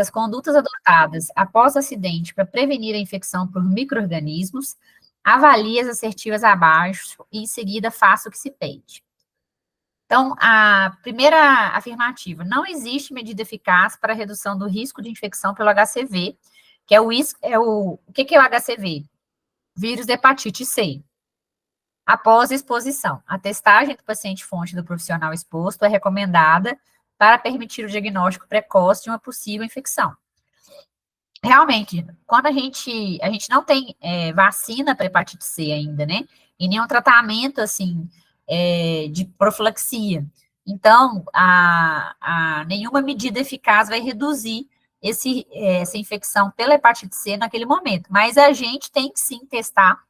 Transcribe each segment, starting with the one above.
as condutas adotadas após o acidente para prevenir a infecção por micro-organismos, avalie as assertivas abaixo e, em seguida, faça o que se pede. Então, a primeira afirmativa, não existe medida eficaz para a redução do risco de infecção pelo HCV, que é o que é o HCV? Vírus da hepatite C. Após a exposição, a testagem do paciente-fonte do profissional exposto é recomendada para permitir o diagnóstico precoce de uma possível infecção. Realmente, quando a gente não tem vacina para hepatite C ainda, né? E nenhum tratamento, assim, de profilaxia. Então, nenhuma medida eficaz vai reduzir essa infecção pela hepatite C naquele momento. Mas a gente tem que sim testar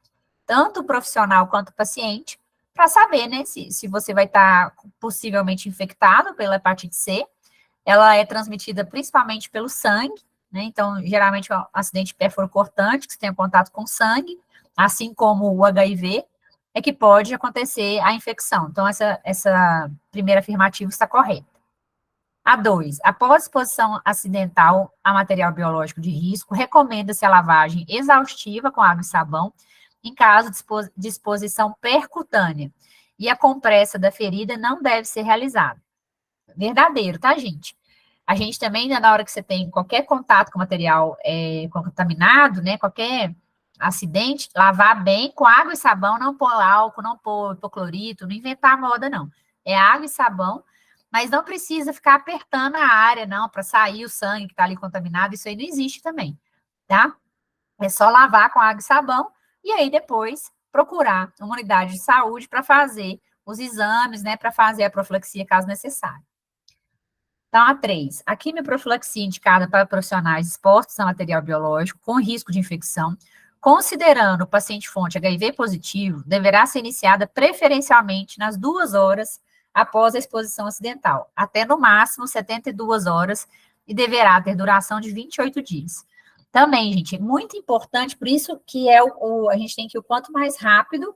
tanto o profissional quanto o paciente para saber, né, se você vai estar possivelmente infectado pela hepatite C. Ela é transmitida principalmente pelo sangue, né? Então, geralmente, o acidente pérfuro-cortante, que você tem contato com sangue, assim como o HIV, é que pode acontecer a infecção. Então, essa primeira afirmativa está correta. A 2, após exposição acidental a material biológico de risco, recomenda-se a lavagem exaustiva com água e sabão, em caso de exposição percutânea, e a compressa da ferida não deve ser realizada. Verdadeiro, tá, gente? A gente também, na hora que você tem qualquer contato com material contaminado, né, qualquer acidente, lavar bem com água e sabão, não pôr álcool, não pôr hipoclorito, não inventar moda, não. É água e sabão, mas não precisa ficar apertando a área, não, para sair o sangue que está ali contaminado, isso aí não existe também, tá? É só lavar com água e sabão, e aí depois procurar uma unidade de saúde para fazer os exames, né, para fazer a profilaxia caso necessário. Então, a 3, a quimioprofilaxia indicada para profissionais expostos a material biológico com risco de infecção, considerando o paciente-fonte HIV positivo, deverá ser iniciada preferencialmente nas 2 horas após a exposição acidental, até no máximo 72 horas, e deverá ter duração de 28 dias. Também, gente, muito importante, por isso que a gente tem que ir o quanto mais rápido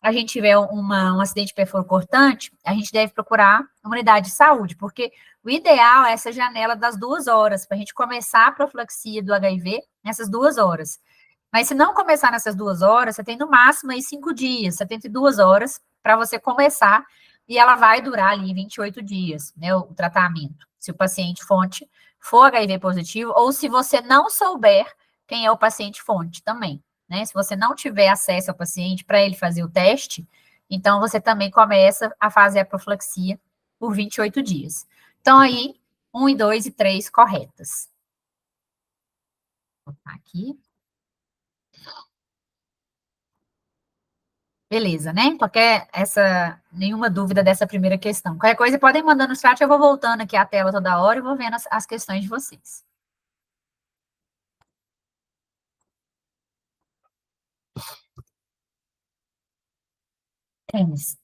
a gente tiver um acidente perfuro-cortante, a gente deve procurar uma unidade de saúde, porque o ideal é essa janela das 2 horas, para a gente começar a profilaxia do HIV nessas 2 horas. Mas se não começar nessas 2 horas, você tem no máximo aí 5 dias, 72 horas, para você começar, e ela vai durar ali 28 dias, né, o tratamento, se o paciente fonte for HIV positivo, ou se você não souber quem é o paciente fonte também. Né? Se você não tiver acesso ao paciente para ele fazer o teste, então você também começa a fazer a profilaxia por 28 dias. Então, aí, 1 e 2 e 3 corretas. Vou botar aqui. Beleza, né? Nenhuma dúvida dessa primeira questão. Qualquer coisa, podem mandar no chat, eu vou voltando aqui a tela toda hora e vou vendo as questões de vocês.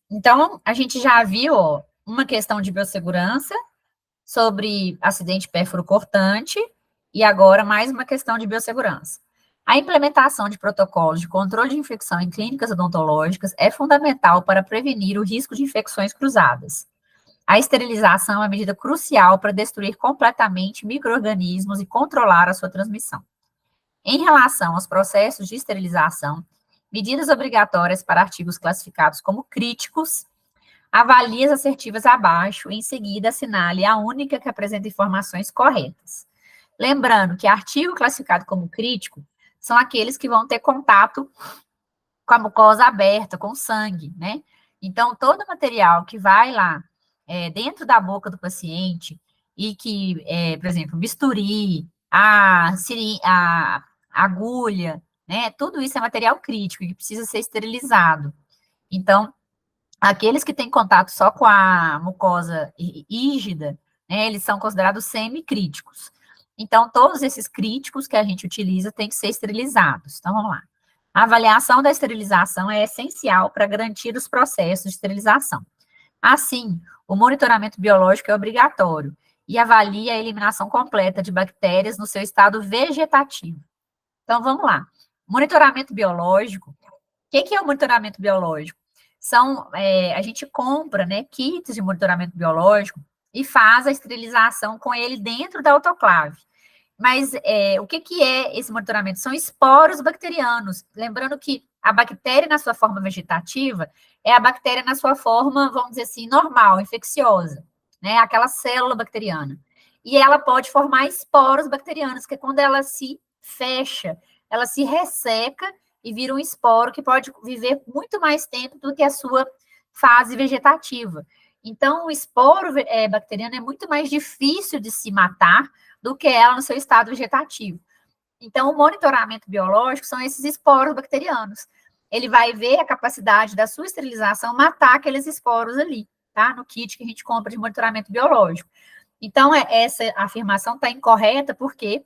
Então, a gente já viu uma questão de biossegurança sobre acidente pérfuro-cortante e agora mais uma questão de biossegurança. A implementação de protocolos de controle de infecção em clínicas odontológicas é fundamental para prevenir o risco de infecções cruzadas. A esterilização é uma medida crucial para destruir completamente micro-organismos e controlar a sua transmissão. Em relação aos processos de esterilização, medidas obrigatórias para artigos classificados como críticos, avalie as assertivas abaixo e, em seguida, assinale a única que apresenta informações corretas. Lembrando que artigo classificado como crítico são aqueles que vão ter contato com a mucosa aberta, com sangue, né? Então, todo material que vai lá dentro da boca do paciente e que, por exemplo, bisturi, a agulha, né? Tudo isso é material crítico e que precisa ser esterilizado. Então, aqueles que têm contato só com a mucosa rígida, né, eles são considerados semicríticos. Então, todos esses críticos que a gente utiliza têm que ser esterilizados. Então, vamos lá. A avaliação da esterilização é essencial para garantir os processos de esterilização. Assim, o monitoramento biológico é obrigatório e avalia a eliminação completa de bactérias no seu estado vegetativo. Então, vamos lá. Monitoramento biológico. O que é o monitoramento biológico? A gente compra, né, kits de monitoramento biológico e faz a esterilização com ele dentro da autoclave. Mas o que é esse monitoramento? São esporos bacterianos. Lembrando que a bactéria na sua forma vegetativa é a bactéria na sua forma, vamos dizer assim, normal, infecciosa, né? Aquela célula bacteriana. E ela pode formar esporos bacterianos, que é quando ela se fecha, ela se resseca e vira um esporo que pode viver muito mais tempo do que a sua fase vegetativa. Então, o esporo bacteriano é muito mais difícil de se matar do que ela no seu estado vegetativo. Então, o monitoramento biológico são esses esporos bacterianos. Ele vai ver a capacidade da sua esterilização matar aqueles esporos ali, tá? No kit que a gente compra de monitoramento biológico. Então, essa afirmação está incorreta porque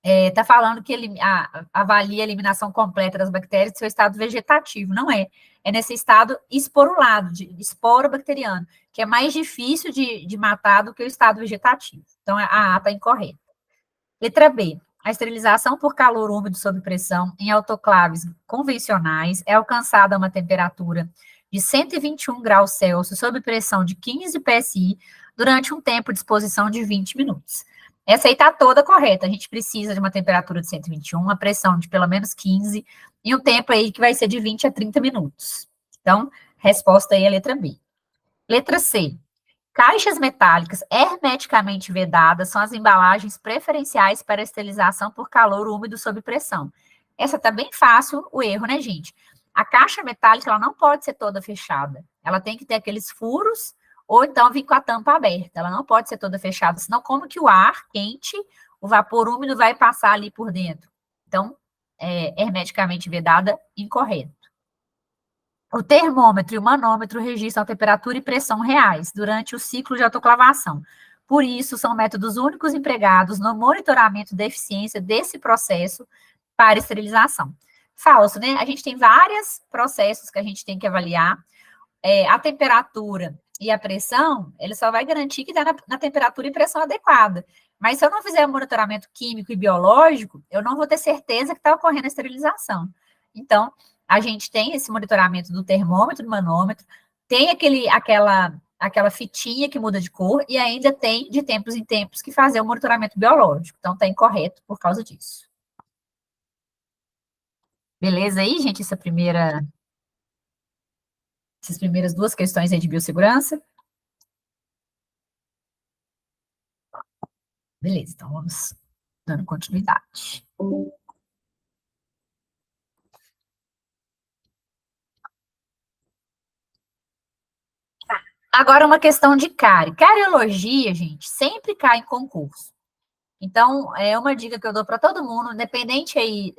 está falando que ele avalia a eliminação completa das bactérias do seu estado vegetativo. Não é. É nesse estado esporulado, de esporo bacteriano, que é mais difícil de matar do que o estado vegetativo. Então, a A está incorreta. Letra B. A esterilização por calor úmido sob pressão em autoclaves convencionais é alcançada a uma temperatura de 121 graus Celsius sob pressão de 15 psi durante um tempo de exposição de 20 minutos. Essa aí está toda correta. A gente precisa de uma temperatura de 121, uma pressão de pelo menos 15 e um tempo aí que vai ser de 20 a 30 minutos. Então, resposta aí é a letra B. Letra C. Caixas metálicas hermeticamente vedadas são as embalagens preferenciais para esterilização por calor úmido sob pressão. Essa tá bem fácil, o erro, né, gente? A caixa metálica, ela não pode ser toda fechada. Ela tem que ter aqueles furos, ou então vir com a tampa aberta. Ela não pode ser toda fechada, senão como que o ar quente, o vapor úmido vai passar ali por dentro? Então, hermeticamente vedada, incorreto. O termômetro e o manômetro registram a temperatura e pressão reais durante o ciclo de autoclavação. Por isso, são métodos únicos empregados no monitoramento da eficiência desse processo para esterilização. Falso, né? A gente tem vários processos que a gente tem que avaliar. A temperatura e a pressão, ele só vai garantir que está na temperatura e pressão adequada. Mas se eu não fizer um monitoramento químico e biológico, eu não vou ter certeza que está ocorrendo a esterilização. Então, a gente tem esse monitoramento do termômetro, do manômetro, tem aquela fitinha que muda de cor e ainda tem, de tempos em tempos, que fazer o monitoramento biológico. Então, está incorreto por causa disso. Beleza aí, gente? Essas primeiras duas questões aí de biossegurança. Beleza, então vamos dando continuidade. Agora, uma questão de cárie. Cariologia, gente, sempre cai em concurso. Então, é uma dica que eu dou para todo mundo, independente aí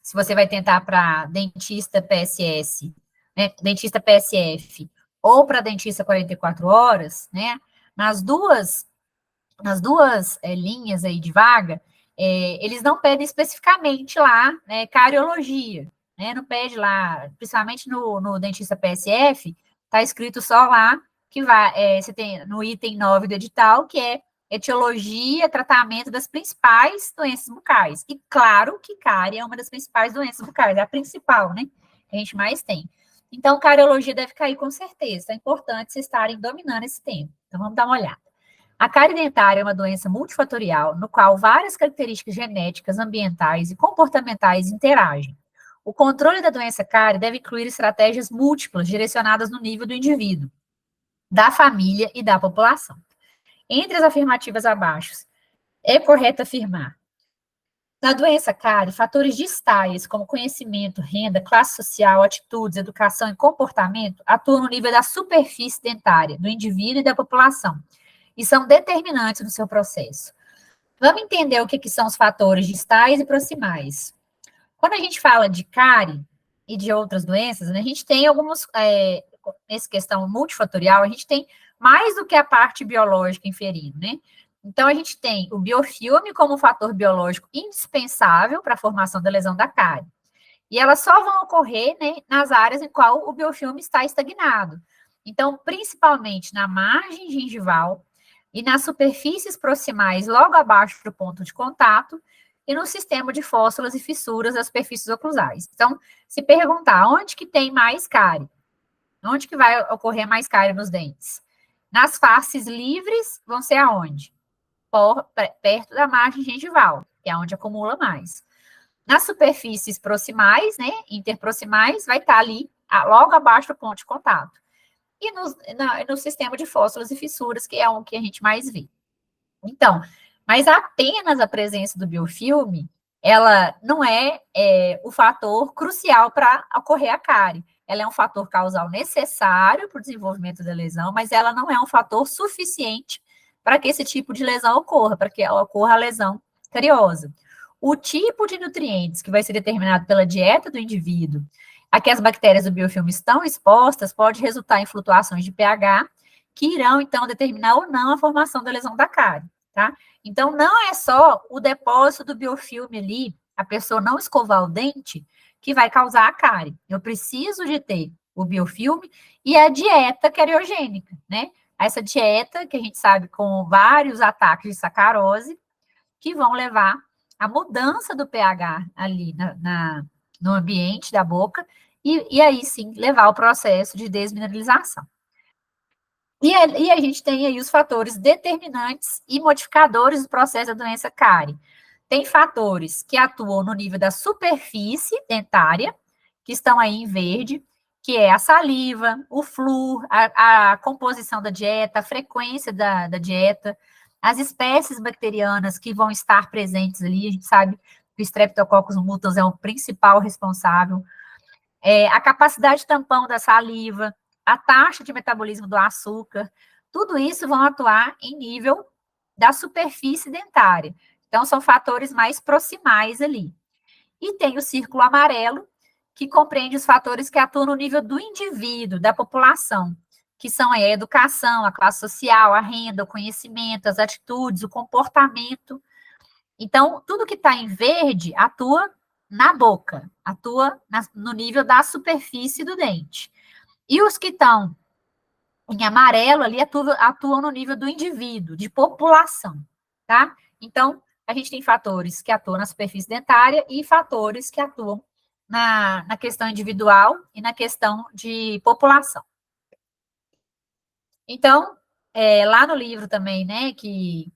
se você vai tentar para dentista PSS, né, dentista PSF, ou para dentista 44 horas, né, nas duas linhas aí de vaga, eles não pedem especificamente lá, né, cariologia, né, não pede lá, principalmente no dentista PSF, está escrito só lá que você tem no item 9 do edital, que é etiologia, tratamento das principais doenças bucais. E claro que cárie é uma das principais doenças bucais, é a principal, né, que a gente mais tem. Então, cariologia deve cair com certeza, é importante vocês estarem dominando esse tema. Então, vamos dar uma olhada. A cárie dentária é uma doença multifatorial, no qual várias características genéticas, ambientais e comportamentais interagem. O controle da doença cárie deve incluir estratégias múltiplas direcionadas no nível do indivíduo, da família e da população. Entre as afirmativas abaixo, é correto afirmar: na doença cárie, fatores distais, como conhecimento, renda, classe social, atitudes, educação e comportamento, atuam no nível da superfície dentária, do indivíduo e da população, e são determinantes no seu processo. Vamos entender o que são os fatores distais e proximais. Quando a gente fala de cárie e de outras doenças, né, a gente tem alguns, nessa questão multifatorial, a gente tem mais do que a parte biológica inferindo, né? Então, a gente tem o biofilme como fator biológico indispensável para a formação da lesão da cárie. E elas só vão ocorrer, né, nas áreas em qual o biofilme está estagnado. Então, principalmente na margem gengival e nas superfícies proximais logo abaixo do ponto de contato e no sistema de fóssulas e fissuras das superfícies oclusais. Então, se perguntar onde que tem mais cárie, onde que vai ocorrer mais cárie nos dentes? Nas faces livres, vão ser aonde? perto da margem gengival, que é onde acumula mais. Nas superfícies proximais, né, interproximais, vai estar ali, logo abaixo do ponto de contato. E no sistema de fósforos e fissuras, que é o que a gente mais vê. Então, mas apenas a presença do biofilme, ela não é o fator crucial para ocorrer a cárie. Ela é um fator causal necessário para o desenvolvimento da lesão, mas ela não é um fator suficiente para que esse tipo de lesão ocorra, para que ocorra a lesão cariosa. O tipo de nutrientes que vai ser determinado pela dieta do indivíduo, a que as bactérias do biofilme estão expostas, pode resultar em flutuações de pH, que irão, então, determinar ou não a formação da lesão da cárie, tá? Então, não é só o depósito do biofilme ali, a pessoa não escovar o dente, que vai causar a cárie. Eu preciso de ter o biofilme e a dieta cariogênica, né? Essa dieta, que a gente sabe, com vários ataques de sacarose, que vão levar à mudança do pH ali no ambiente da boca, e aí sim levar ao processo de desmineralização. E a gente tem aí os fatores determinantes e modificadores do processo da doença cárie. Tem fatores que atuam no nível da superfície dentária, que estão aí em verde, que é a saliva, o flúor, a composição da dieta, a frequência da dieta, as espécies bacterianas que vão estar presentes ali. A gente sabe que o Streptococcus mutans é o principal responsável. A capacidade tampão da saliva, a taxa de metabolismo do açúcar, tudo isso vão atuar em nível da superfície dentária. Então, são fatores mais proximais ali. E tem o círculo amarelo, que compreende os fatores que atuam no nível do indivíduo, da população, que são a educação, a classe social, a renda, o conhecimento, as atitudes, o comportamento. Então, tudo que está em verde atua na boca, atua no nível da superfície do dente. E os que estão em amarelo ali atuam no nível do indivíduo, de população, tá? Então, a gente tem fatores que atuam na superfície dentária e fatores que atuam na questão individual e na questão de população. Então, lá no livro também, né, que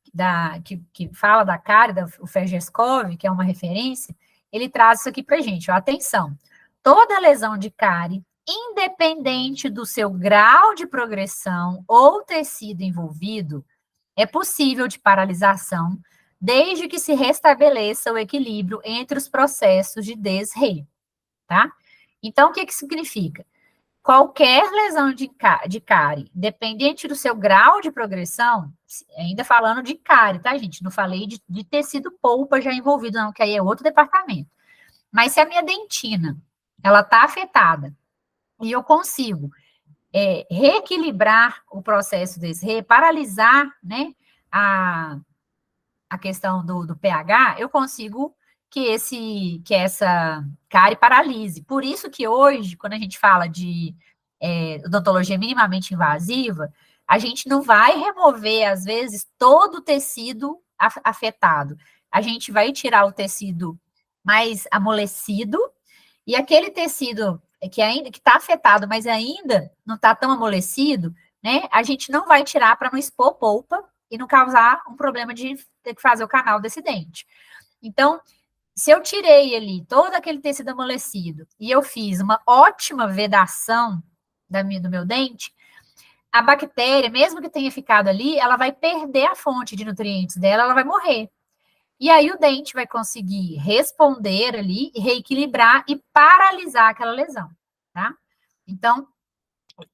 fala da cárie, o Fejerskov, que é uma referência, ele traz isso aqui para a gente, ó, atenção, toda lesão de cárie, independente do seu grau de progressão ou tecido envolvido, é possível de paralisação, desde que se restabeleça o equilíbrio entre os processos de desre, tá? Então, o que significa? Qualquer lesão de cárie, dependente do seu grau de progressão, ainda falando de cárie, tá, gente? Não falei de tecido polpa já envolvido, não, que aí é outro departamento. Mas se a minha dentina, ela tá afetada, e eu consigo reequilibrar o processo desse, paralisar, né, a questão do pH, eu consigo que essa cárie paralise. Por isso que hoje, quando a gente fala de odontologia minimamente invasiva, a gente não vai remover, às vezes, todo o tecido afetado. A gente vai tirar o tecido mais amolecido, e aquele tecido que está afetado, mas ainda não está tão amolecido, né? A gente não vai tirar para não expor polpa e não causar um problema de ter que fazer o canal desse dente. Então, se eu tirei ali todo aquele tecido amolecido e eu fiz uma ótima vedação do meu dente, a bactéria, mesmo que tenha ficado ali, ela vai perder a fonte de nutrientes dela, ela vai morrer. E aí o dente vai conseguir responder ali, reequilibrar e paralisar aquela lesão, tá? Então,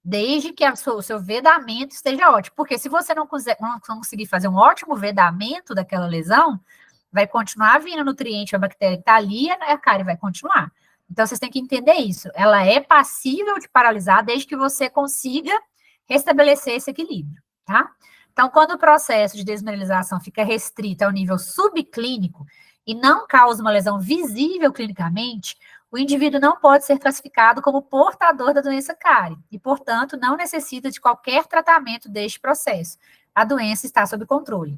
desde que o seu vedamento esteja ótimo, porque se você não conseguir fazer um ótimo vedamento daquela lesão, vai continuar vindo nutriente, a bactéria que está ali, a cárie vai continuar. Então, vocês têm que entender isso. Ela é passível de paralisar desde que você consiga restabelecer esse equilíbrio, tá? Então, quando o processo de desmineralização fica restrito ao nível subclínico e não causa uma lesão visível clinicamente, o indivíduo não pode ser classificado como portador da doença cárie e, portanto, não necessita de qualquer tratamento deste processo. A doença está sob controle.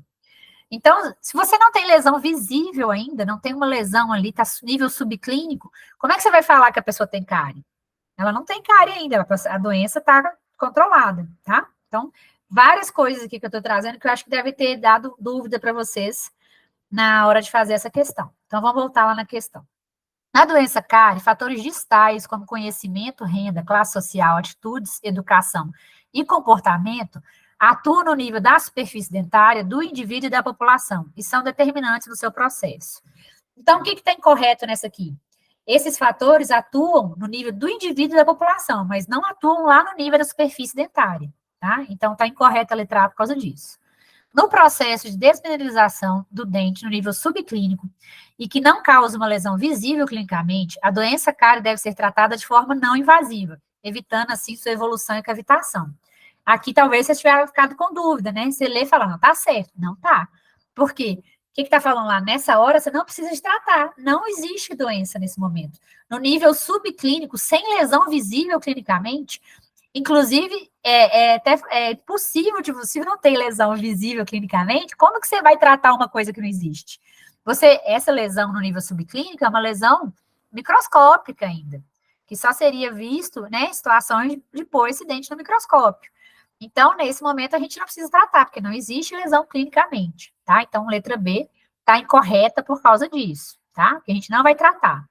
Então, se você não tem lesão visível ainda, não tem uma lesão ali, está nível subclínico, como é que você vai falar que a pessoa tem cárie? Ela não tem cárie ainda, a doença está controlada, tá? Então, várias coisas aqui que eu estou trazendo que eu acho que deve ter dado dúvida para vocês na hora de fazer essa questão. Então, vamos voltar lá na questão. Na doença cárie, fatores distais como conhecimento, renda, classe social, atitudes, educação e comportamento atuam no nível da superfície dentária do indivíduo e da população e são determinantes no seu processo. Então, o que está incorreto nessa aqui? Esses fatores atuam no nível do indivíduo e da população, mas não atuam lá no nível da superfície dentária, tá? Então, está incorreta a letra A por causa disso. No processo de desmineralização do dente no nível subclínico e que não causa uma lesão visível clinicamente, a doença cárie deve ser tratada de forma não invasiva, evitando, assim, sua evolução e cavitação. Aqui, talvez, vocês tiveram ficado com dúvida, né? Você lê e fala, não, tá certo. Não tá. Por quê? O que está falando lá? Nessa hora, você não precisa de tratar. Não existe doença nesse momento. No nível subclínico, sem lesão visível clinicamente, inclusive, é possível de você não ter lesão visível clinicamente, como que você vai tratar uma coisa que não existe? Essa lesão no nível subclínico é uma lesão microscópica ainda, que só seria visto, né, em situações de pôr esse dente no microscópio. Então, nesse momento, a gente não precisa tratar, porque não existe lesão clinicamente, tá? Então, letra B está incorreta por causa disso, tá? Que a gente não vai tratar.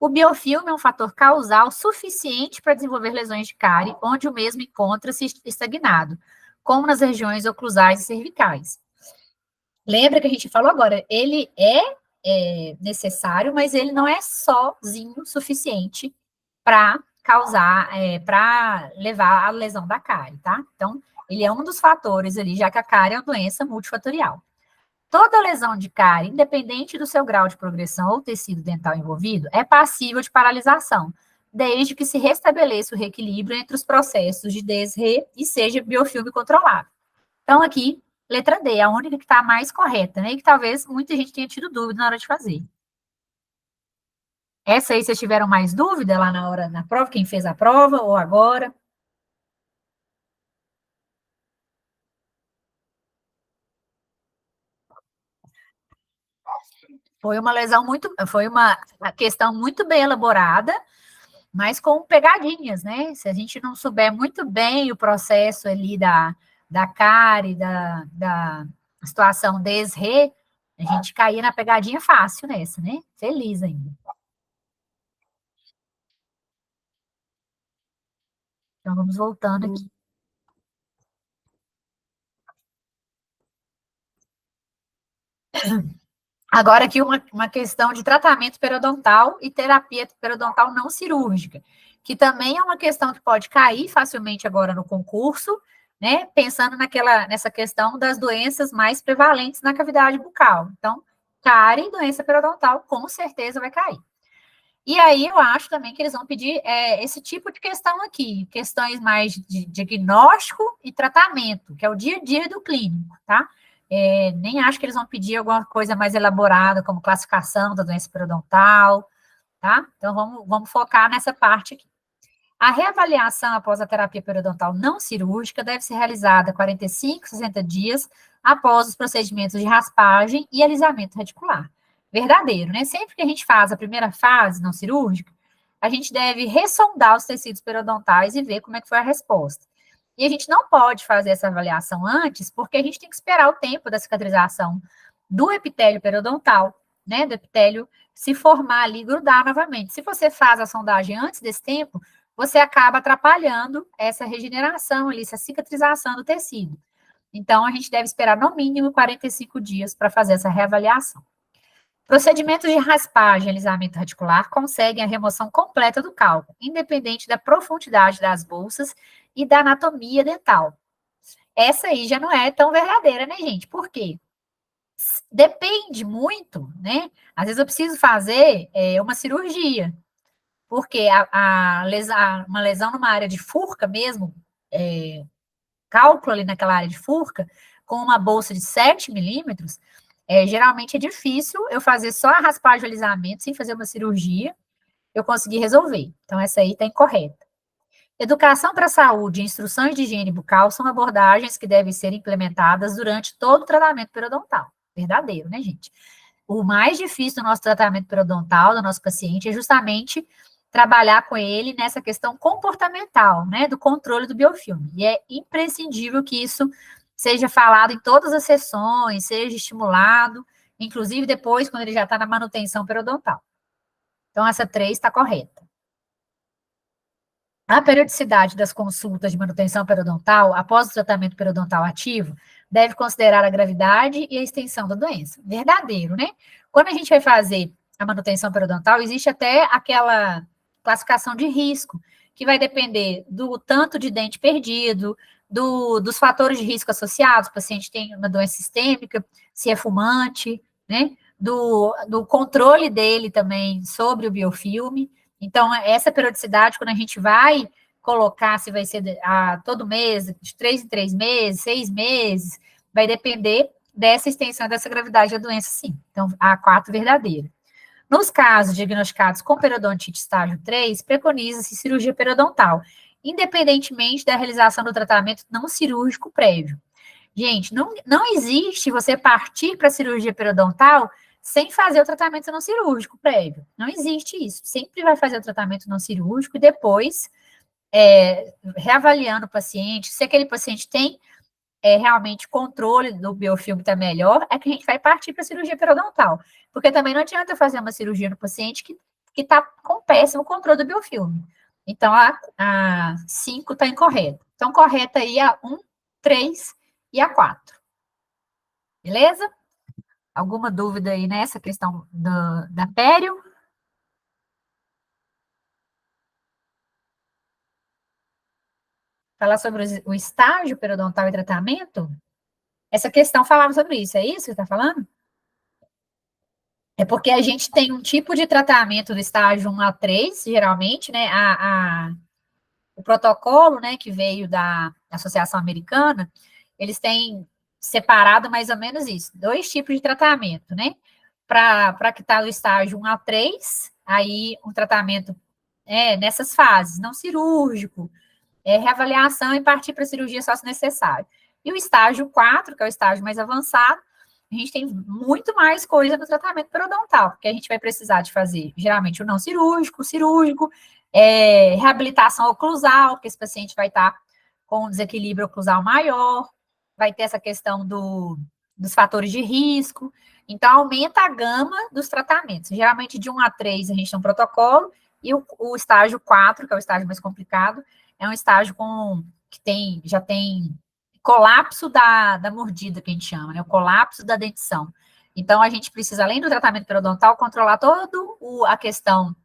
O biofilme é um fator causal suficiente para desenvolver lesões de cárie, onde o mesmo encontra-se estagnado, como nas regiões oclusais e cervicais. Lembra que a gente falou agora, ele é necessário, mas ele não é sozinho suficiente para causar, para levar à lesão da cárie, tá? Então, ele é um dos fatores ali, já que a cárie é uma doença multifatorial. Toda lesão de cárie, independente do seu grau de progressão ou tecido dental envolvido, é passível de paralisação, desde que se restabeleça o reequilíbrio entre os processos de desre e seja biofilme controlado. Então, aqui, letra D, a única que está mais correta, né? E que talvez muita gente tenha tido dúvida na hora de fazer. Essa aí, vocês tiveram mais dúvida lá na hora, na prova, quem fez a prova, ou agora? Foi uma questão muito bem elaborada, mas com pegadinhas, né? Se a gente não souber muito bem o processo ali da cárie, da situação des-re, a gente caía na pegadinha fácil nessa, né? Feliz ainda. Então, vamos voltando aqui. Agora aqui uma questão de tratamento periodontal e terapia periodontal não cirúrgica, que também é uma questão que pode cair facilmente agora no concurso, né? Pensando nessa questão das doenças mais prevalentes na cavidade bucal. Então, cárie e doença periodontal com certeza vai cair. E aí eu acho também que eles vão pedir esse tipo de questão aqui, questões mais de diagnóstico e tratamento, que é o dia a dia do clínico, tá? Nem acho que eles vão pedir alguma coisa mais elaborada, como classificação da doença periodontal, tá? Então, vamos focar nessa parte aqui. A reavaliação após a terapia periodontal não cirúrgica deve ser realizada 45, 60 dias após os procedimentos de raspagem e alisamento reticular. Verdadeiro, né? Sempre que a gente faz a primeira fase não cirúrgica, a gente deve ressondar os tecidos periodontais e ver como é que foi a resposta. E a gente não pode fazer essa avaliação antes, porque a gente tem que esperar o tempo da cicatrização do epitélio periodontal, né? Do epitélio se formar ali, grudar novamente. Se você faz a sondagem antes desse tempo, você acaba atrapalhando essa regeneração ali, essa cicatrização do tecido. Então, a gente deve esperar no mínimo 45 dias para fazer essa reavaliação. Procedimentos de raspagem e alisamento reticular conseguem a remoção completa do cálculo, independente da profundidade das bolsas e da anatomia dental. Essa aí já não é tão verdadeira, né, gente? Por quê? Depende muito, né? Às vezes eu preciso fazer uma cirurgia, porque uma lesão numa área de furca mesmo, cálculo ali naquela área de furca, com uma bolsa de 7 milímetros, geralmente é difícil eu fazer só a raspagem e alisamento, sem fazer uma cirurgia, eu conseguir resolver. Então, essa aí está incorreta. Educação para a saúde e instruções de higiene bucal são abordagens que devem ser implementadas durante todo o tratamento periodontal. Verdadeiro, né, gente? O mais difícil do nosso tratamento periodontal, do nosso paciente, é justamente trabalhar com ele nessa questão comportamental, né, do controle do biofilme. E é imprescindível que isso seja falado em todas as sessões, seja estimulado, inclusive depois, quando ele já está na manutenção periodontal. Então, essa 3 está correta. A periodicidade das consultas de manutenção periodontal após o tratamento periodontal ativo deve considerar a gravidade e a extensão da doença. Verdadeiro, né? Quando a gente vai fazer a manutenção periodontal, existe até aquela classificação de risco, que vai depender do tanto de dente perdido, dos fatores de risco associados, o paciente tem uma doença sistêmica, se é fumante, né? Do controle dele também sobre o biofilme. Então, essa periodicidade, quando a gente vai colocar, se vai ser todo mês, de 3 em 3 meses, 6 meses, vai depender dessa extensão, dessa gravidade da doença, sim. Então, a 4 verdadeira. Nos casos diagnosticados com periodontite estágio 3, preconiza-se cirurgia periodontal, independentemente da realização do tratamento não cirúrgico prévio. Gente, não existe você partir para a cirurgia periodontal sem fazer o tratamento não cirúrgico prévio. Não existe isso. Sempre vai fazer o tratamento não cirúrgico e depois, reavaliando o paciente, se aquele paciente tem realmente controle do biofilme está melhor, é que a gente vai partir para a cirurgia periodontal. Porque também não adianta fazer uma cirurgia no paciente que está com péssimo controle do biofilme. Então, a 5 está incorreta. Então, correta aí a 1, 3 e a 4. Beleza? Alguma dúvida aí nessa questão da pério? Falar sobre o estágio periodontal e tratamento? Essa questão falava sobre isso, é isso que você está falando? É porque a gente tem um tipo de tratamento do estágio 1 a 3, geralmente, né? O protocolo, né, que veio da Associação Americana, eles têm separado mais ou menos isso, 2 tipos de tratamento, né? Para que está no estágio 1 a 3, aí um tratamento nessas fases, não cirúrgico, reavaliação e partir para a cirurgia só se necessário. E o estágio 4, que é o estágio mais avançado, a gente tem muito mais coisa no tratamento periodontal, porque a gente vai precisar de fazer, geralmente, o não cirúrgico, o cirúrgico, reabilitação oclusal, porque esse paciente vai estar com um desequilíbrio oclusal maior, vai ter essa questão dos fatores de risco, então aumenta a gama dos tratamentos. Geralmente, de 1 a 3, a gente tem um protocolo, e o estágio 4, que é o estágio mais complicado, é um estágio que já tem colapso da mordida, que a gente chama, né? O colapso da dentição. Então, a gente precisa, além do tratamento periodontal, controlar toda a questão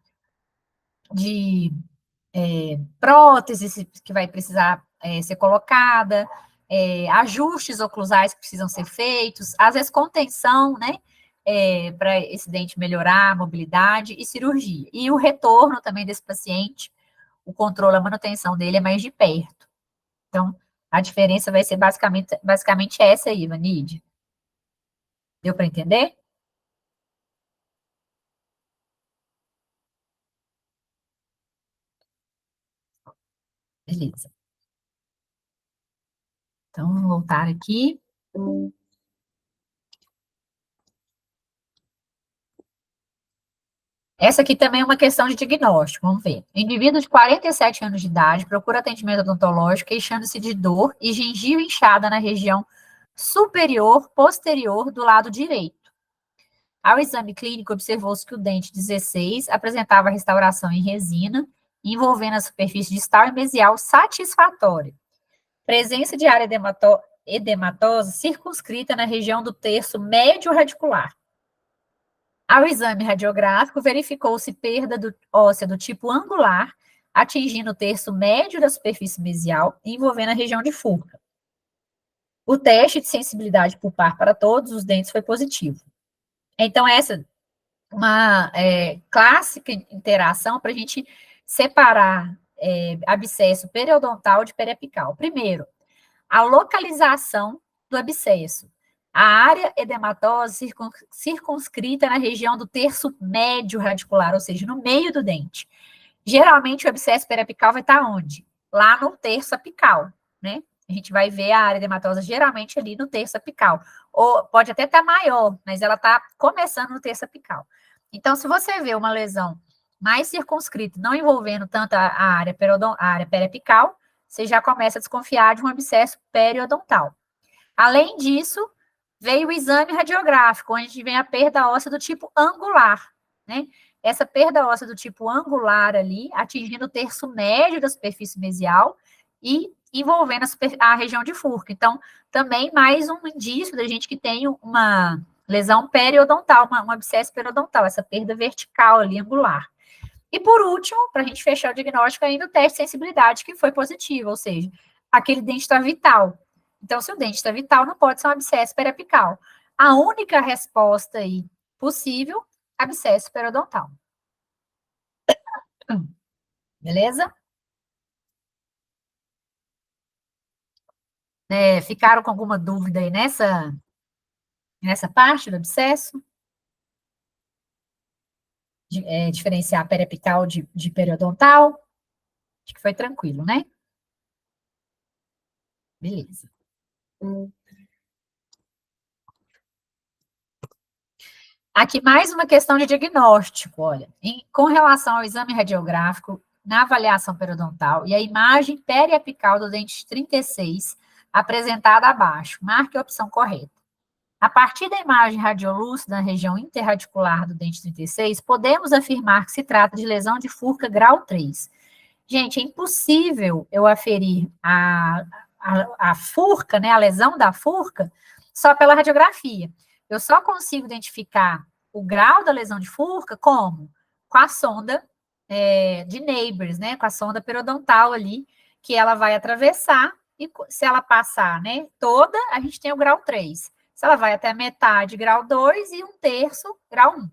de prótese que vai precisar ser colocada, ajustes oclusais que precisam ser feitos, às vezes contenção, né? Para esse dente melhorar a mobilidade e cirurgia. E o retorno também desse paciente, o controle, a manutenção dele é mais de perto. Então, a diferença vai ser basicamente essa aí, Vanide. Deu para entender? Beleza. Então, vamos voltar aqui. Essa aqui também é uma questão de diagnóstico, vamos ver. Indivíduo de 47 anos de idade procura atendimento odontológico queixando-se de dor e gengiva inchada na região superior posterior do lado direito. Ao exame clínico, observou-se que o dente 16 apresentava restauração em resina, envolvendo a superfície distal e mesial satisfatória. Presença de área edematosa circunscrita na região do terço médio radicular. Ao exame radiográfico, verificou-se perda óssea do tipo angular, atingindo o terço médio da superfície mesial e envolvendo a região de furca. O teste de sensibilidade pulpar para todos os dentes foi positivo. Então, essa uma clássica interação para a gente separar abscesso periodontal de periapical. Primeiro, a localização do abscesso. A área edematosa circunscrita na região do terço médio radicular, ou seja, no meio do dente. Geralmente, o abscesso periapical vai estar onde? Lá no terço apical, né? A gente vai ver a área edematosa geralmente ali no terço apical. Ou pode até estar maior, mas ela está começando no terço apical. Então, se você vê uma lesão mais circunscrito, não envolvendo tanto a área periapical, você já começa a desconfiar de um abscesso periodontal. Além disso, veio o exame radiográfico, onde a gente vem a perda óssea do tipo angular, né? Essa perda óssea do tipo angular ali, atingindo o terço médio da superfície mesial e envolvendo a região de Furca. Então, também mais um indício da gente que tem uma lesão periodontal, um abscesso periodontal, essa perda vertical ali, angular. E por último, para a gente fechar o diagnóstico, ainda o teste de sensibilidade, que foi positivo, ou seja, aquele dente está vital. Então, se o dente está vital, não pode ser um abscesso periapical. A única resposta aí possível, abscesso periodontal. Beleza? Ficaram com alguma dúvida aí nessa parte do abscesso? Diferenciar periapical de periodontal? Acho que foi tranquilo, né? Beleza. Aqui mais uma questão de diagnóstico, olha, com relação ao exame radiográfico, na avaliação periodontal e a imagem periapical do dente 36, apresentada abaixo, marque a opção correta. A partir da imagem radiolúcida na região interradicular do dente 36, podemos afirmar que se trata de lesão de Furca grau 3. Gente, é impossível eu aferir a Furca, né, a lesão da Furca, só pela radiografia. Eu só consigo identificar o grau da lesão de Furca como? Com a sonda de Neighbors, né, com a sonda periodontal ali, que ela vai atravessar, e se ela passar, né, toda, a gente tem o grau 3. Se ela vai até a metade, grau 2, e um terço, grau 1.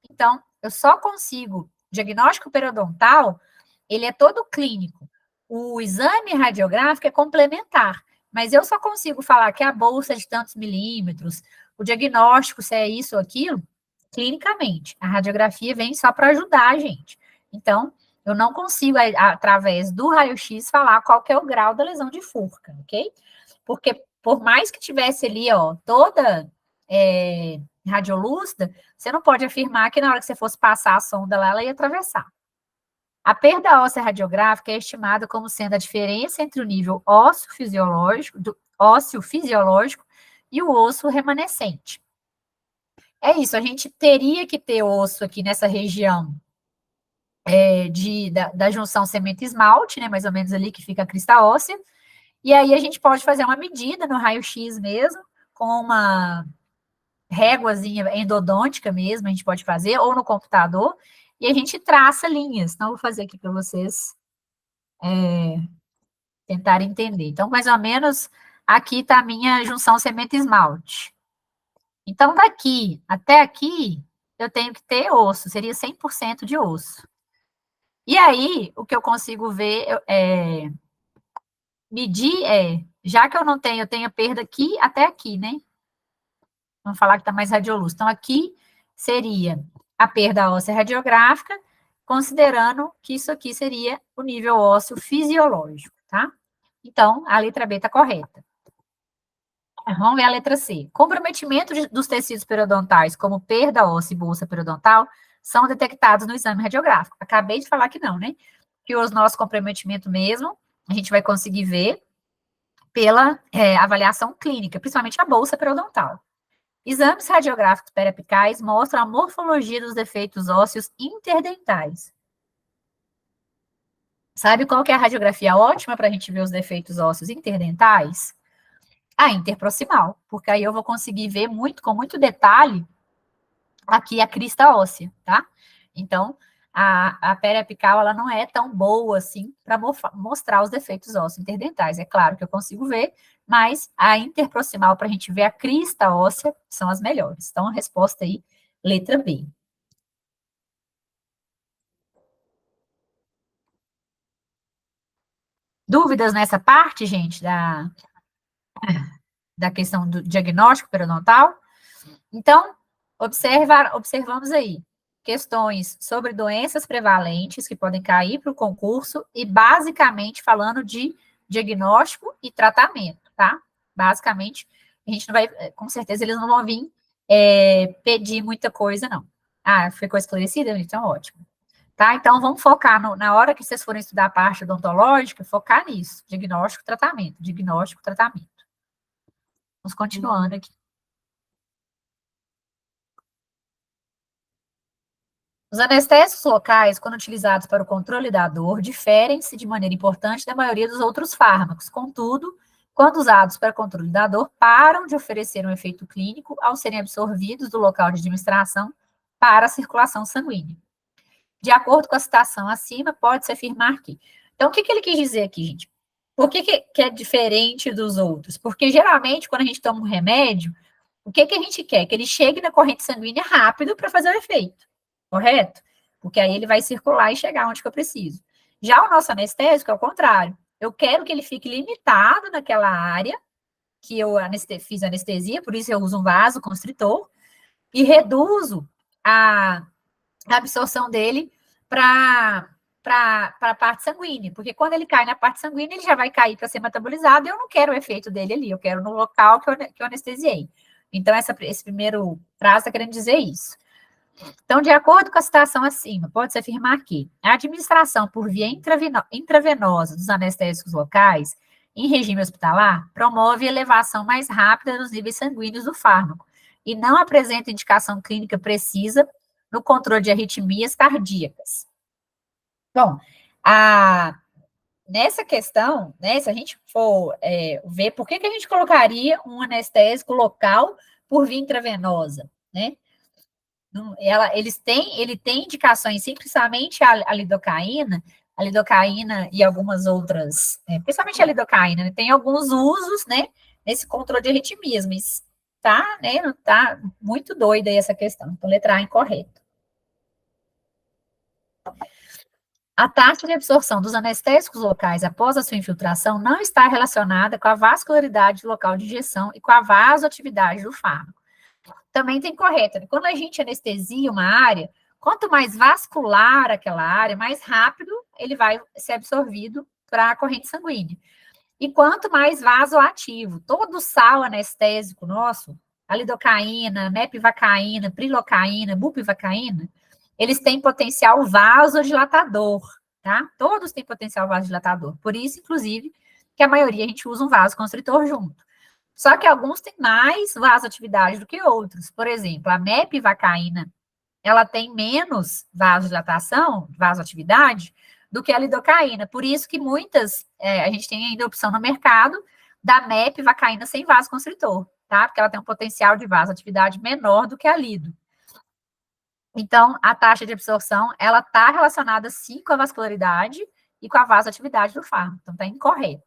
Então, eu só consigo, diagnóstico periodontal, ele é todo clínico. O exame radiográfico é complementar, mas eu só consigo falar que a bolsa é de tantos milímetros, o diagnóstico, se é isso ou aquilo, clinicamente. A radiografia vem só para ajudar a gente. Então, eu não consigo, através do raio-x, falar qual que é o grau da lesão de Furca, ok? Porque, por mais que tivesse ali, ó, toda radiolúcida, você não pode afirmar que na hora que você fosse passar a sonda lá, ela ia atravessar. A perda óssea radiográfica é estimada como sendo a diferença entre o nível ósseo fisiológico e o osso remanescente. É isso, a gente teria que ter osso aqui nessa região da junção cemento-esmalte, né, mais ou menos ali que fica a crista óssea, e aí a gente pode fazer uma medida no raio-x mesmo, com uma réguazinha endodôntica mesmo, a gente pode fazer, ou no computador, e a gente traça linhas. Então, vou fazer aqui para vocês tentarem entender. Então, mais ou menos, aqui está a minha junção cemento-esmalte. Então, daqui até aqui, eu tenho que ter osso, seria 100% de osso. E aí, o que eu consigo ver, medir já que eu não tenho, eu tenho a perda aqui até aqui, né? Vamos falar que está mais radiolúcido. Então, aqui seria a perda óssea radiográfica, considerando que isso aqui seria o nível ósseo fisiológico, tá? Então, a letra B está correta. Vamos ver a letra C. Comprometimento dos tecidos periodontais, como perda óssea e bolsa periodontal, são detectados no exame radiográfico. Acabei de falar que não, né? Que o nosso comprometimento mesmo, a gente vai conseguir ver pela avaliação clínica, principalmente a bolsa periodontal. Exames radiográficos periapicais mostram a morfologia dos defeitos ósseos interdentais. Sabe qual que é a radiografia ótima para a gente ver os defeitos ósseos interdentais? A interproximal, porque aí eu vou conseguir ver com muito detalhe aqui a crista óssea, tá? Então, a periapical, ela não é tão boa assim para mostrar os defeitos ósseos interdentais. É claro que eu consigo ver, mas a interproximal, para a gente ver a crista óssea, são as melhores. Então, a resposta aí, letra B. Dúvidas nessa parte, gente, da questão do diagnóstico periodontal? Então, observamos aí questões sobre doenças prevalentes que podem cair para o concurso e basicamente falando de diagnóstico e tratamento, tá? Basicamente, a gente não vai, com certeza eles não vão vir pedir muita coisa, não. Ah, ficou esclarecida? Então, ótimo. Tá? Então, vamos focar na hora que vocês forem estudar a parte odontológica, focar nisso, diagnóstico, tratamento, diagnóstico, tratamento. Vamos continuando aqui. Os anestésicos locais, quando utilizados para o controle da dor, diferem-se de maneira importante da maioria dos outros fármacos. Contudo, quando usados para controle da dor, param de oferecer um efeito clínico ao serem absorvidos do local de administração para a circulação sanguínea. De acordo com a citação acima, pode-se afirmar que. Então, o que ele quis dizer aqui, gente? Por que é diferente dos outros? Porque, geralmente, quando a gente toma um remédio, o que a gente quer? Que ele chegue na corrente sanguínea rápido para fazer o efeito, correto? Porque aí ele vai circular e chegar onde que eu preciso. Já o nosso anestésico é o contrário. Eu quero que ele fique limitado naquela área que eu fiz anestesia, por isso eu uso um vaso constritor, e reduzo a absorção dele para a parte sanguínea, porque quando ele cai na parte sanguínea, ele já vai cair para ser metabolizado, e eu não quero o efeito dele ali, eu quero no local que eu anestesiei. Então, esse primeiro frase está querendo dizer isso. Então, de acordo com a citação acima, pode-se afirmar que a administração por via intravenosa dos anestésicos locais em regime hospitalar promove elevação mais rápida dos níveis sanguíneos do fármaco e não apresenta indicação clínica precisa no controle de arritmias cardíacas. Bom, nessa questão, né, se a gente for ver por que a gente colocaria um anestésico local por via intravenosa, né? Ele tem indicações, sim, principalmente a lidocaína e algumas outras, principalmente a lidocaína, né, tem alguns usos, né, nesse controle de arritmias, mas tá, né, não tá muito doida aí essa questão, então letra A incorreta. A taxa de absorção dos anestésicos locais após a sua infiltração não está relacionada com a vascularidade do local de injeção e com a vasoatividade do fármaco. Também tem correta. Quando a gente anestesia uma área, quanto mais vascular aquela área, mais rápido ele vai ser absorvido para a corrente sanguínea. E quanto mais vasoativo, todo sal anestésico nosso, a lidocaína, mepivacaína, prilocaína, bupivacaína, eles têm potencial vasodilatador, tá? Todos têm potencial vasodilatador. Por isso, inclusive, que a maioria a gente usa um vasoconstritor junto. Só que alguns têm mais vasoatividade do que outros. Por exemplo, a mepivacaína, ela tem menos vasodilatação, vasoatividade, do que a lidocaína. Por isso que muitas, a gente tem ainda opção no mercado da mepivacaína sem vasoconstritor, tá? Porque ela tem um potencial de vasoatividade menor do que a lido. Então, a taxa de absorção, ela está relacionada, sim, com a vascularidade e com a vasoatividade do fármaco. Então, está incorreto.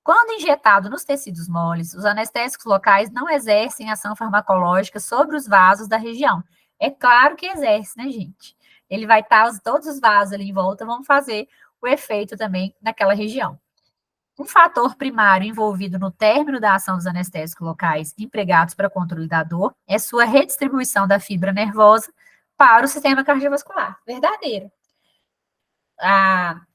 Quando injetado nos tecidos moles, os anestésicos locais não exercem ação farmacológica sobre os vasos da região. É claro que exerce, né, gente? Ele vai estar, todos os vasos ali em volta vão fazer o efeito também naquela região. Um fator primário envolvido no término da ação dos anestésicos locais empregados para controle da dor é sua redistribuição da fibra nervosa para o sistema cardiovascular. Verdadeiro.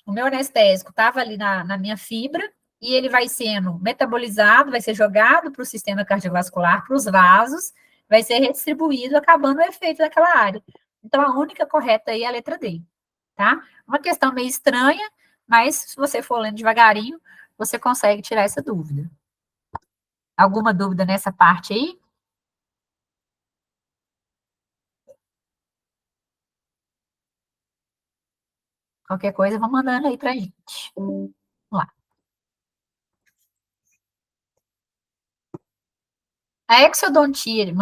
O meu anestésico estava ali na minha fibra, e ele vai sendo metabolizado, vai ser jogado para o sistema cardiovascular, para os vasos, vai ser redistribuído, acabando o efeito daquela área. Então, a única correta aí é a letra D, tá? Uma questão meio estranha, mas se você for lendo devagarinho, você consegue tirar essa dúvida. Alguma dúvida nessa parte aí? Qualquer coisa, vão mandando aí pra gente. Vamos lá. A exodontia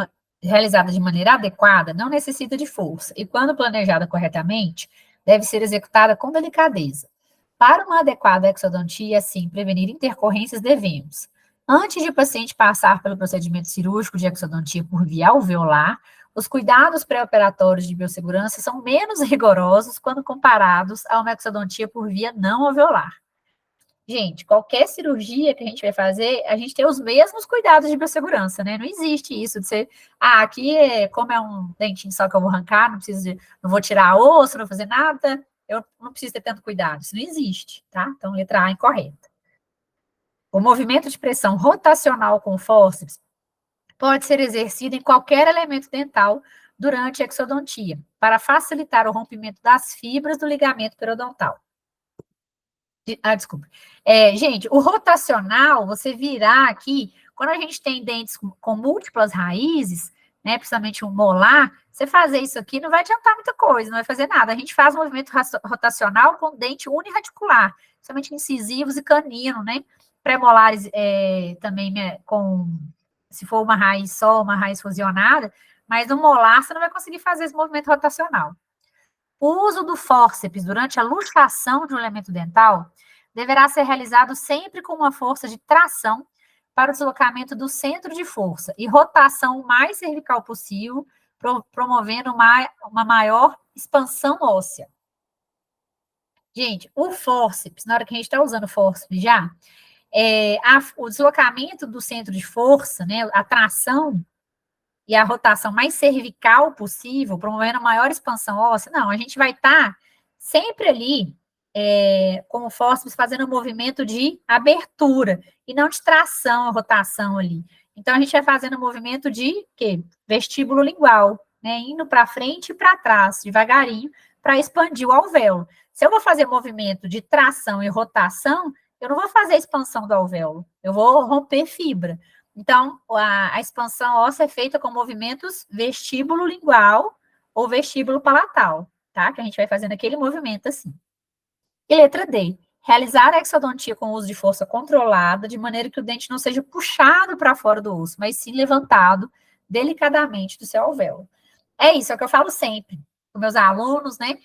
realizada de maneira adequada não necessita de força e, quando planejada corretamente, deve ser executada com delicadeza. Para uma adequada exodontia, assim, prevenir intercorrências, devemos, antes de o paciente passar pelo procedimento cirúrgico de exodontia por via alveolar, os cuidados pré-operatórios de biossegurança são menos rigorosos quando comparados a uma exodontia por via não alveolar. Gente, qualquer cirurgia que a gente vai fazer, a gente tem os mesmos cuidados de biossegurança, né? Não existe isso de ser, aqui como é um dentinho só que eu vou arrancar, não vou tirar osso, não vou fazer nada, eu não preciso ter tanto cuidado. Isso não existe, tá? Então, letra A incorreta. O movimento de pressão rotacional com fórceps pode ser exercido em qualquer elemento dental durante a exodontia, para facilitar o rompimento das fibras do ligamento periodontal. Desculpa. Gente, o rotacional, você virar aqui, quando a gente tem dentes com múltiplas raízes, né, principalmente um molar, você fazer isso aqui não vai adiantar muita coisa, não vai fazer nada. A gente faz um movimento rotacional com dente uniradicular, principalmente incisivos e canino, né? Pré-molares também, né, se for uma raiz só, uma raiz fusionada, mas no molar você não vai conseguir fazer esse movimento rotacional. O uso do fórceps durante a luxação de um elemento dental deverá ser realizado sempre com uma força de tração para o deslocamento do centro de força e rotação o mais cervical possível, promovendo uma maior expansão óssea. Gente, o fórceps, na hora que a gente está usando o fórceps já, o deslocamento do centro de força, né, a tração e a rotação mais cervical possível, promovendo a maior expansão óssea, não, a gente vai estar sempre ali com o fórceps fazendo um movimento de abertura e não de tração, rotação ali. Então, a gente vai fazendo um movimento de quê? Vestíbulo lingual, né? Indo para frente e para trás, devagarinho, para expandir o alvéolo. Se eu vou fazer movimento de tração e rotação, eu não vou fazer a expansão do alvéolo, eu vou romper fibra. Então, a expansão óssea é feita com movimentos vestíbulo lingual ou vestíbulo palatal, tá? Que a gente vai fazendo aquele movimento assim. E letra D, realizar a exodontia com o uso de força controlada, de maneira que o dente não seja puxado para fora do osso, mas sim levantado delicadamente do seu alvéolo. É isso, é o que eu falo sempre com meus alunos, né?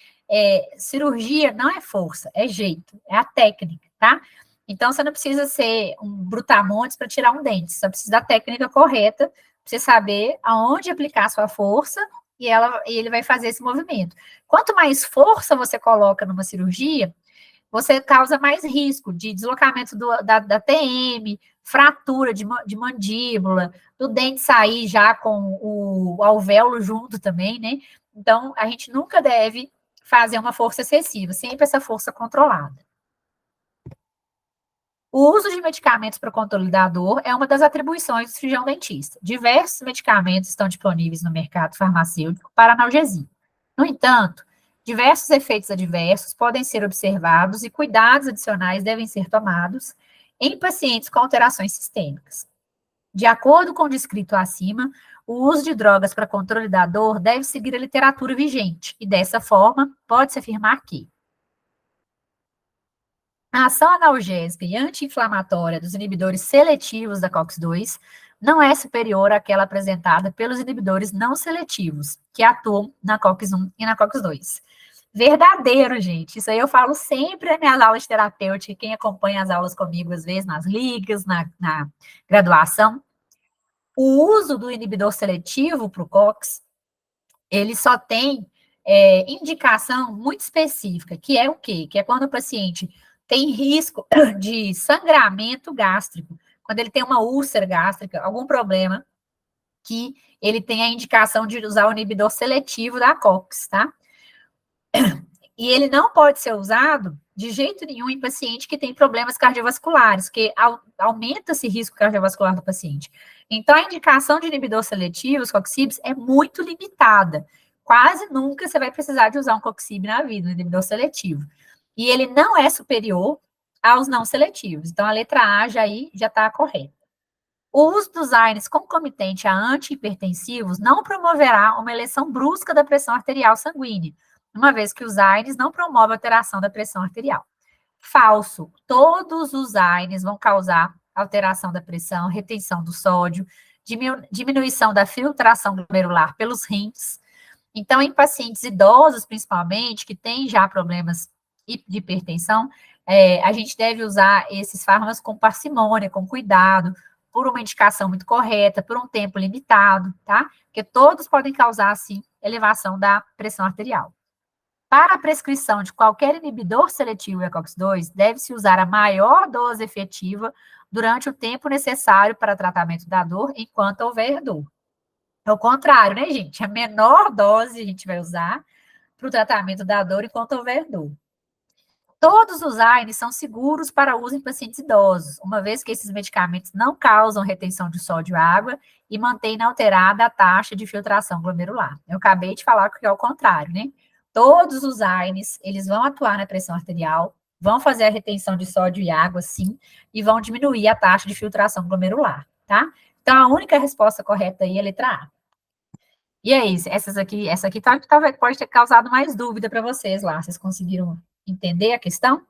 Cirurgia não é força, é jeito, é a técnica, tá? Então, você não precisa ser um brutamontes para tirar um dente, você precisa da técnica correta, para você saber aonde aplicar a sua força e ele vai fazer esse movimento. Quanto mais força você coloca numa cirurgia, você causa mais risco de deslocamento da TM, fratura de mandíbula, do dente sair já com o alvéolo junto também, né? Então, a gente nunca deve fazer uma força excessiva, sempre essa força controlada. O uso de medicamentos para o controle da dor é uma das atribuições do cirurgião dentista. Diversos medicamentos estão disponíveis no mercado farmacêutico para analgesia. No entanto, diversos efeitos adversos podem ser observados e cuidados adicionais devem ser tomados em pacientes com alterações sistêmicas. De acordo com o descrito acima, o uso de drogas para controle da dor deve seguir a literatura vigente, e dessa forma, pode-se afirmar que a ação analgésica e anti-inflamatória dos inibidores seletivos da COX-2 não é superior àquela apresentada pelos inibidores não seletivos, que atuam na COX-1 e na COX-2. Verdadeiro, gente. Isso aí eu falo sempre nas minhas aulas de terapêutica, quem acompanha as aulas comigo, às vezes, nas ligas, na graduação. O uso do inibidor seletivo para o COX, ele só tem indicação muito específica, que é o quê? Que é quando o paciente tem risco de sangramento gástrico, quando ele tem uma úlcera gástrica, algum problema, que ele tem a indicação de usar o inibidor seletivo da COX, tá? E ele não pode ser usado de jeito nenhum em paciente que tem problemas cardiovasculares, que aumenta esse risco cardiovascular do paciente. Então, a indicação de inibidor seletivo, os COXIBs, é muito limitada. Quase nunca você vai precisar de usar um COXIB na vida, um inibidor seletivo. E ele não é superior aos não seletivos. Então, a letra A já está correta. O uso dos AINES concomitente a antihipertensivos não promoverá uma elevação brusca da pressão arterial sanguínea, uma vez que os AINES não promovem alteração da pressão arterial. Falso. Todos os AINES vão causar alteração da pressão, retenção do sódio, diminuição da filtração glomerular pelos rins. Então, em pacientes idosos, principalmente, que têm já problemas de hipertensão, a gente deve usar esses fármacos com parcimônia, com cuidado, por uma indicação muito correta, por um tempo limitado, tá? Porque todos podem causar, assim, elevação da pressão arterial. Para a prescrição de qualquer inibidor seletivo ECOX-2, deve-se usar a maior dose efetiva durante o tempo necessário para tratamento da dor, enquanto houver dor. É o contrário, né, gente? A menor dose a gente vai usar para o tratamento da dor enquanto houver dor. Todos os AINES são seguros para uso em pacientes idosos, uma vez que esses medicamentos não causam retenção de sódio e água e mantêm inalterada a taxa de filtração glomerular. Eu acabei de falar que é o contrário, né? Todos os AINES, eles vão atuar na pressão arterial, vão fazer a retenção de sódio e água, sim, e vão diminuir a taxa de filtração glomerular, tá? Então, a única resposta correta aí é a letra A. E é isso, essa aqui talvez pode ter causado mais dúvida para vocês lá. Vocês conseguiram entender a questão?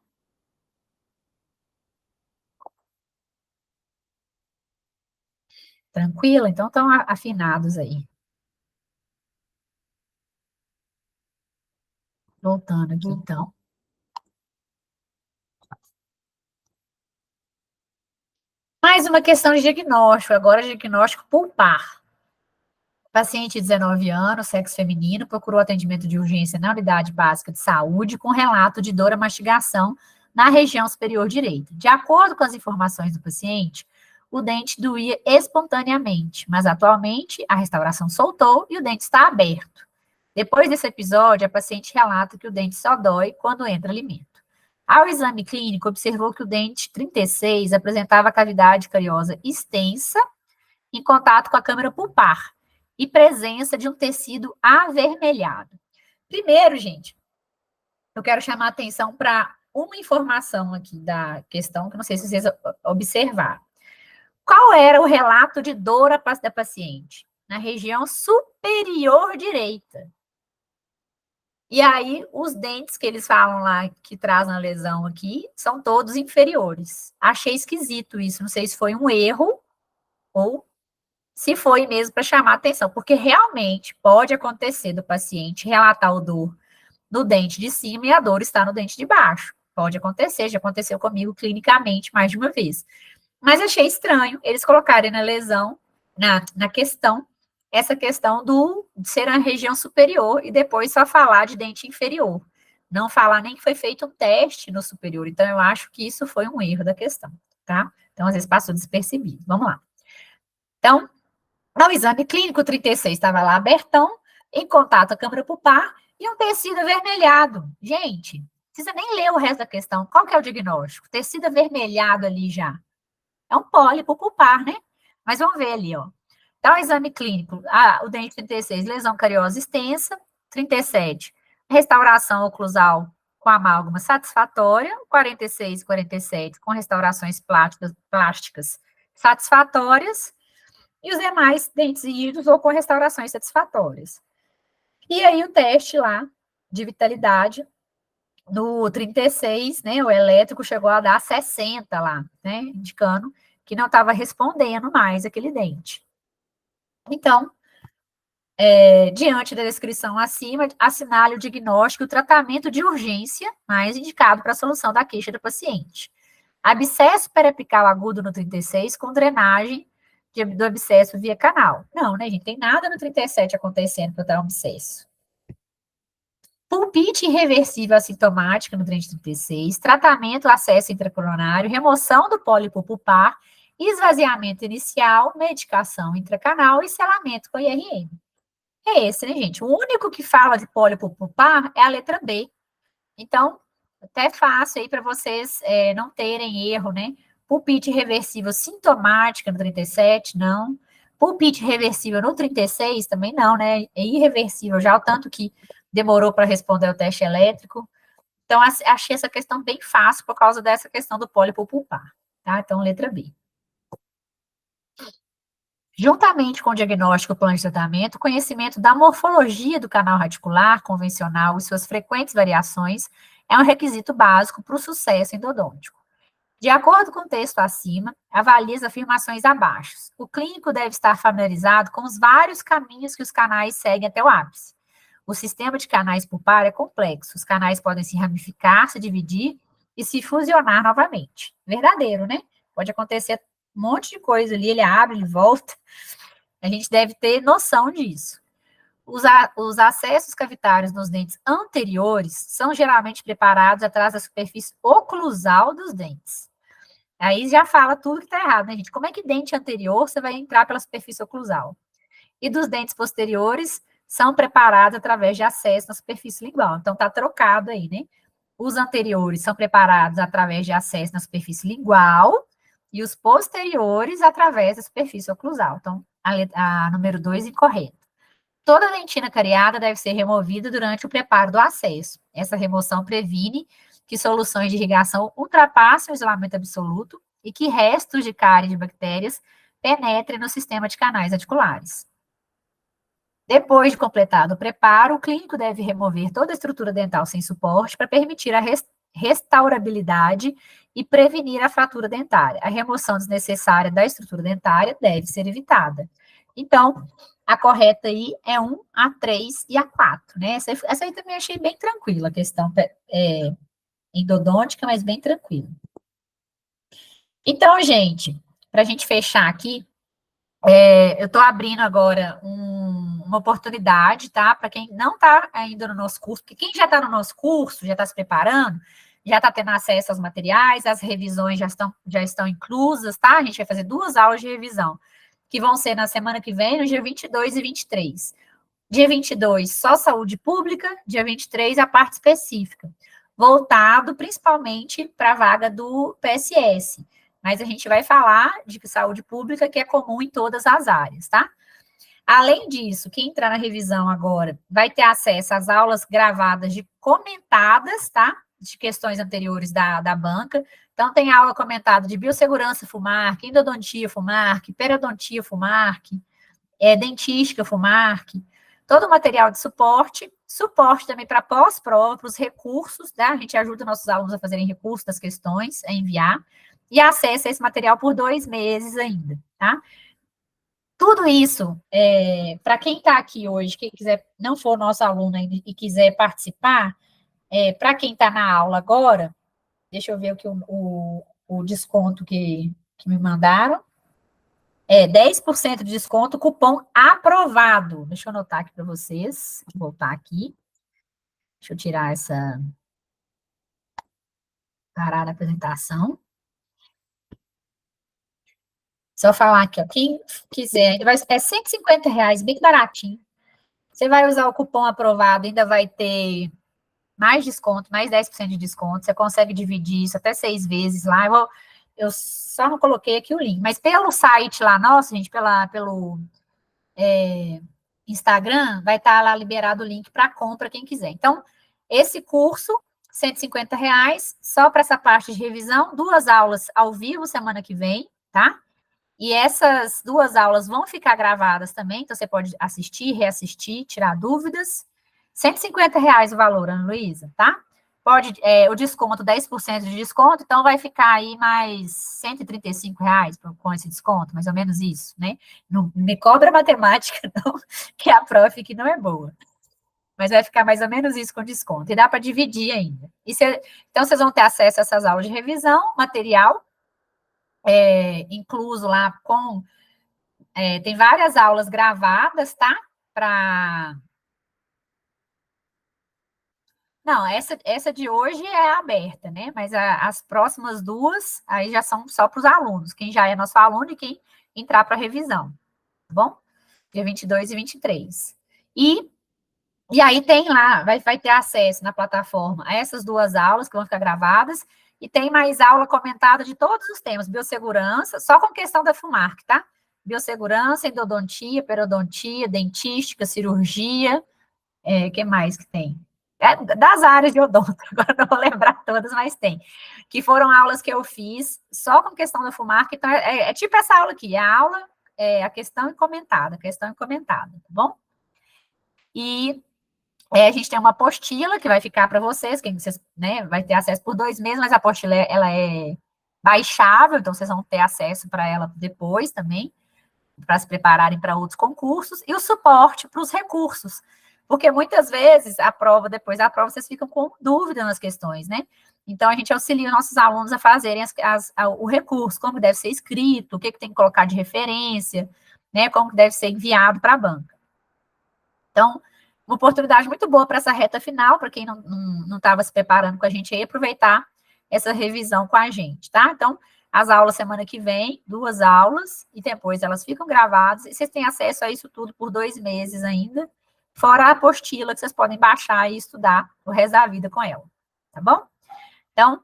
Tranquilo? Então estão afinados aí. Voltando aqui, então. Mais uma questão de diagnóstico, agora diagnóstico pulpar. Paciente de 19 anos, sexo feminino, procurou atendimento de urgência na unidade básica de saúde com relato de dor à mastigação na região superior direita. De acordo com as informações do paciente, o dente doía espontaneamente, mas atualmente a restauração soltou e o dente está aberto. Depois desse episódio, a paciente relata que o dente só dói quando entra alimento. Ao exame clínico, observou que o dente 36 apresentava cavidade cariosa extensa em contato com a câmara pulpar e presença de um tecido avermelhado. Primeiro, gente, eu quero chamar a atenção para uma informação aqui da questão, que não sei se vocês observaram. Qual era o relato de dor da paciente? Na região superior direita. E aí, os dentes que eles falam lá, que trazem a lesão aqui, são todos inferiores. Achei esquisito isso, não sei se foi um erro ou se foi mesmo para chamar a atenção, porque realmente pode acontecer do paciente relatar o dor no dente de cima e a dor está no dente de baixo. Pode acontecer, já aconteceu comigo clinicamente mais de uma vez. Mas achei estranho eles colocarem na lesão, na questão, essa questão de ser a região superior e depois só falar de dente inferior. Não falar nem que foi feito um teste no superior. Então, eu acho que isso foi um erro da questão, tá? Então, às vezes passou despercebido. Vamos lá. Então, no exame clínico, 36 estava lá abertão, em contato com a câmara pulpar e um tecido avermelhado. Gente, não precisa nem ler o resto da questão. Qual que é o diagnóstico? Tecido avermelhado ali já. É um pólipo pulpar, né? Mas vamos ver ali, ó. Então, o exame clínico, o dente 36, lesão cariosa extensa, 37, restauração oclusal com amálgama satisfatória, 46 e 47, com restaurações plásticas satisfatórias, e os demais dentes idos ou com restaurações satisfatórias. E aí o teste lá de vitalidade no 36, né, o elétrico chegou a dar 60 lá, né, indicando que não estava respondendo mais aquele dente. Então, diante da descrição acima, assinale o diagnóstico e o tratamento de urgência mais indicado para a solução da queixa do paciente. Abscesso periapical agudo no 36 com drenagem do abscesso via canal. Não, né, gente? Tem nada no 37 acontecendo para dar um abscesso. Pulpite irreversível assintomática no dente 36, tratamento acesso intracoronário, remoção do pólipo pulpar, esvaziamento inicial, medicação intracanal e selamento com IRM. É esse, né, gente? O único que fala de pólipo pulpar é a letra B. Então, até fácil aí para vocês não terem erro, né? Pulpite reversível sintomática no 37, não. Pulpite reversível no 36 também não, né? É irreversível já, o tanto que demorou para responder o teste elétrico. Então, achei essa questão bem fácil por causa dessa questão do pólipo pulpar, tá? Então, letra B. Juntamente com o diagnóstico e o plano de tratamento, conhecimento da morfologia do canal radicular convencional e suas frequentes variações é um requisito básico para o sucesso endodôntico. De acordo com o texto acima, avalie as afirmações abaixo. O clínico deve estar familiarizado com os vários caminhos que os canais seguem até o ápice. O sistema de canais pulpar é complexo. Os canais podem se ramificar, se dividir e se fusionar novamente. Verdadeiro, né? Pode acontecer um monte de coisa ali, ele abre, ele volta. A gente deve ter noção disso. Os acessos cavitários nos dentes anteriores são geralmente preparados atrás da superfície oclusal dos dentes. Aí já fala tudo que está errado, né, gente? Como é que dente anterior você vai entrar pela superfície oclusal? E dos dentes posteriores são preparados através de acesso na superfície lingual. Então, está trocado aí, né? os anteriores são preparados através de acesso na superfície lingual e os posteriores através da superfície oclusal. Então, a número 2 incorreta. Toda dentina cariada deve ser removida durante o preparo do acesso. Essa remoção previne que soluções de irrigação ultrapassem o isolamento absoluto e que restos de cárie de bactérias penetrem no sistema de canais articulares. Depois de completado o preparo, o clínico deve remover toda a estrutura dental sem suporte para permitir a restaurabilidade e prevenir a fratura dentária. A remoção desnecessária da estrutura dentária deve ser evitada. Então, a correta aí é 1, a 3 e a 4, né? Essa aí também achei bem tranquila, a questão endodôntica, mas bem tranquila. Então, gente, para a gente fechar aqui, eu estou abrindo agora uma oportunidade, tá? Para quem não está ainda no nosso curso, porque quem já está no nosso curso, já está se preparando, já está tendo acesso aos materiais, as revisões já estão inclusas, tá? A gente vai fazer 2 aulas de revisão, que vão ser na semana que vem, no dia 22 e 23. Dia 22, só saúde pública, dia 23, a parte específica, voltado principalmente para a vaga do PSS. Mas a gente vai falar de saúde pública, que é comum em todas as áreas, tá? Além disso, quem entrar na revisão agora vai ter acesso às aulas gravadas comentadas, tá? De questões anteriores da banca. Então, tem aula comentada de biossegurança FUMARC, endodontia FUMARC, periodontia FUMARC, dentística FUMARC, todo o material de suporte também para pós-prova, para os recursos, tá? A gente ajuda nossos alunos a fazerem recursos das questões, a enviar, e acesso a esse material por 2 meses ainda, tá? Tudo isso, para quem está aqui hoje, quem quiser, não for nosso aluno ainda e quiser participar, para quem está na aula agora, deixa eu ver o desconto que me mandaram, 10% de desconto, cupom aprovado. Deixa eu anotar aqui para vocês, vou voltar aqui, deixa eu tirar essa, parar a apresentação. Só falar aqui, ó, quem quiser, é R$150, bem baratinho. Você vai usar o cupom aprovado, ainda vai ter mais desconto, mais 10% de desconto. Você consegue dividir isso até 6 vezes lá. Eu só não coloquei aqui o link, mas pelo site lá nosso, gente, pelo Instagram, vai estar lá liberado o link para compra, quem quiser. Então, esse curso, R$150, só para essa parte de revisão, 2 aulas ao vivo semana que vem, tá? E essas 2 aulas vão ficar gravadas também, então você pode assistir, reassistir, tirar dúvidas. R$150 o valor, Ana Luísa, tá? Pode, o desconto, 10% de desconto, então vai ficar aí mais R$135 com esse desconto, mais ou menos isso, né? Não me cobra matemática, não, que a prof que não é boa. Mas vai ficar mais ou menos isso com desconto. E dá para dividir ainda. Então, vocês vão ter acesso a essas aulas de revisão, material, incluso lá com... tem várias aulas gravadas, tá? Não, essa de hoje é aberta, né? Mas as próximas 2, aí já são só para os alunos, quem já é nosso aluno e quem entrar para revisão, tá bom? Dia 22 e 23. E aí tem lá, vai ter acesso na plataforma a essas 2 aulas que vão ficar gravadas, e tem mais aula comentada de todos os temas, biossegurança, só com questão da FUMARC, tá? Biossegurança, endodontia, periodontia, dentística, cirurgia, que mais que tem? Das áreas de odonto, agora não vou lembrar todas, mas tem. Que foram aulas que eu fiz só com questão da FUMARC, então é tipo essa aula aqui, a aula, a questão comentada, tá bom? E a gente tem uma apostila que vai ficar para vocês, quem vocês, né, vai ter acesso por 2 meses, mas a apostila, ela é baixável, então vocês vão ter acesso para ela depois também, para se prepararem para outros concursos, e o suporte para os recursos, porque muitas vezes depois da prova, vocês ficam com dúvida nas questões, né? Então, a gente auxilia nossos alunos a fazerem o recurso, como deve ser escrito, o que tem que colocar de referência, né? Como deve ser enviado para a banca. Então, uma oportunidade muito boa para essa reta final, para quem não estava se preparando com a gente aí, aproveitar essa revisão com a gente, tá? Então, as aulas semana que vem, 2 aulas, e depois elas ficam gravadas, e vocês têm acesso a isso tudo por 2 meses ainda, fora a apostila que vocês podem baixar e estudar o resto da vida com ela, tá bom? Então,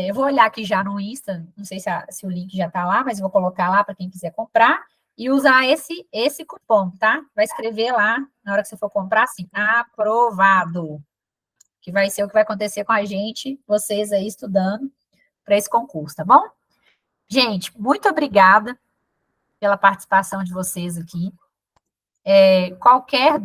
eu vou olhar aqui já no Insta, não sei se o link já está lá, mas eu vou colocar lá para quem quiser comprar e usar esse cupom, tá? Vai escrever lá, na hora que você for comprar, assim, aprovado, que vai ser o que vai acontecer com a gente, vocês aí estudando para esse concurso, tá bom? Gente, muito obrigada pela participação de vocês aqui. Qualquer